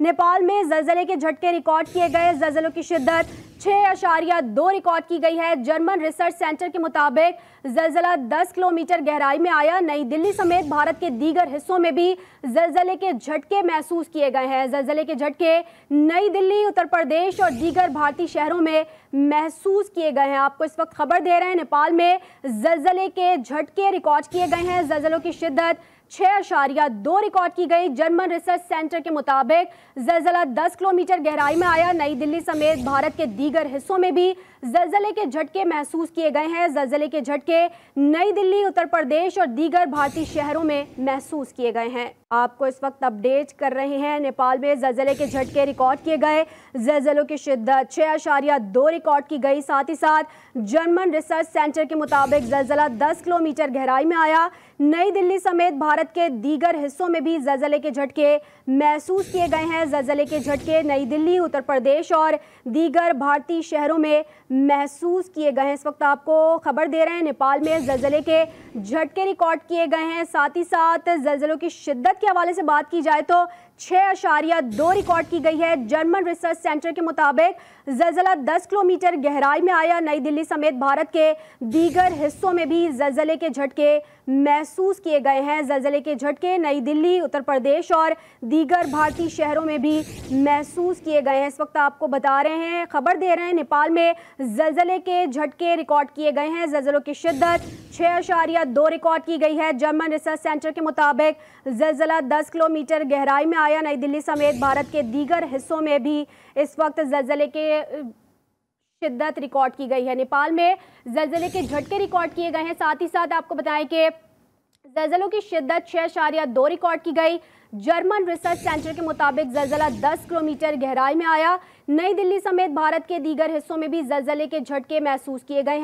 नेपाल में ज़लज़ले के झटके रिकॉर्ड किए गए। ज़लज़लों की शिद्दत 6.2 रिकॉर्ड की गई है। जर्मन रिसर्च सेंटर के मुताबिक ज़लज़ला 10 किलोमीटर गहराई में आया। नई दिल्ली समेत भारत के दीगर हिस्सों में भी ज़लज़ले के झटके महसूस किए गए हैं। ज़लज़ले के झटके नई दिल्ली, उत्तर प्रदेश और दीगर भारतीय शहरों में महसूस किए गए हैं। आपको इस वक्त खबर दे रहे हैं, नेपाल में ज़लज़ले के झटके रिकॉर्ड किए गए हैं। ज़लज़लों की शिद्दत 6.2 रिकॉर्ड की गई। जर्मन रिसर्च सेंटर के मुताबिक ज़लज़ला 10 किलोमीटर गहराई में आया। नई दिल्ली समेत भारत के दीगर हिस्सों में भी ज़लज़ले के झटके महसूस किए गए हैं। ज़लज़ले के झटके नई दिल्ली, उत्तर प्रदेश और दीगर भारतीय शहरों में महसूस किए गए हैं। आपको इस वक्त अपडेट कर रहे हैं, नेपाल में ज़लज़ले के झटके रिकॉर्ड किए गए। ज़लज़लों की शिद्दत 6.2 रिकॉर्ड की गई। साथ ही साथ जर्मन रिसर्च सेंटर के मुताबिक ज़लज़ला 10 किलोमीटर गहराई में आया। नई दिल्ली समेत भारत के दीगर हिस्सों में भी ज़लज़ले के झटके महसूस किए गए हैं। ज़लज़ले के झटके नई दिल्ली, उत्तर प्रदेश और दीगर भारतीय शहरों में महसूस किए गए हैं। इस वक्त आपको खबर दे रहे हैं, नेपाल में ज़लज़ले के झटके रिकॉर्ड किए गए हैं। साथ ही साथ ज़लज़लों की शिद्दत के हवाले से बात की जाए तो 6.2 रिकॉर्ड की गई है। जर्मन रिसर्च सेंटर के मुताबिक ज़लज़ला 10 किलोमीटर गहराई में आया। नई दिल्ली समेत भारत के दीगर हिस्सों में भी ज़लज़ले के झटके महसूस किए गए हैं। ज़लज़ले के झटके नई दिल्ली, उत्तर प्रदेश और दीगर भारतीय शहरों में भी महसूस किए गए हैं। इस वक्त आपको बता रहे हैं, खबर दे रहे हैं, नेपाल में ज़लज़ले के झटके रिकॉर्ड किए गए हैं। ज़लज़लों की शिद्दत 6.2 रिकॉर्ड की गई है। जर्मन रिसर्च सेंटर के मुताबिक ज़लज़ला 10 किलोमीटर गहराई में आया। नई दिल्ली समेत भारत के दीगर हिस्सों में भी इस वक्त ज़लज़ले के शिद्दत रिकॉर्ड की गई है। नेपाल में ज़लज़ले के झटके रिकॉर्ड किए गए हैं। साथ ही साथ आपको बताएं कि ज़लज़लों की शिद्दत 6.2 रिकॉर्ड की गई। जर्मन रिसर्च सेंटर के मुताबिक ज़लज़ला 10 किलोमीटर गहराई में आया। नई दिल्ली समेत भारत के दीगर हिस्सों में भी ज़लज़ले के झटके महसूस किए गए हैं।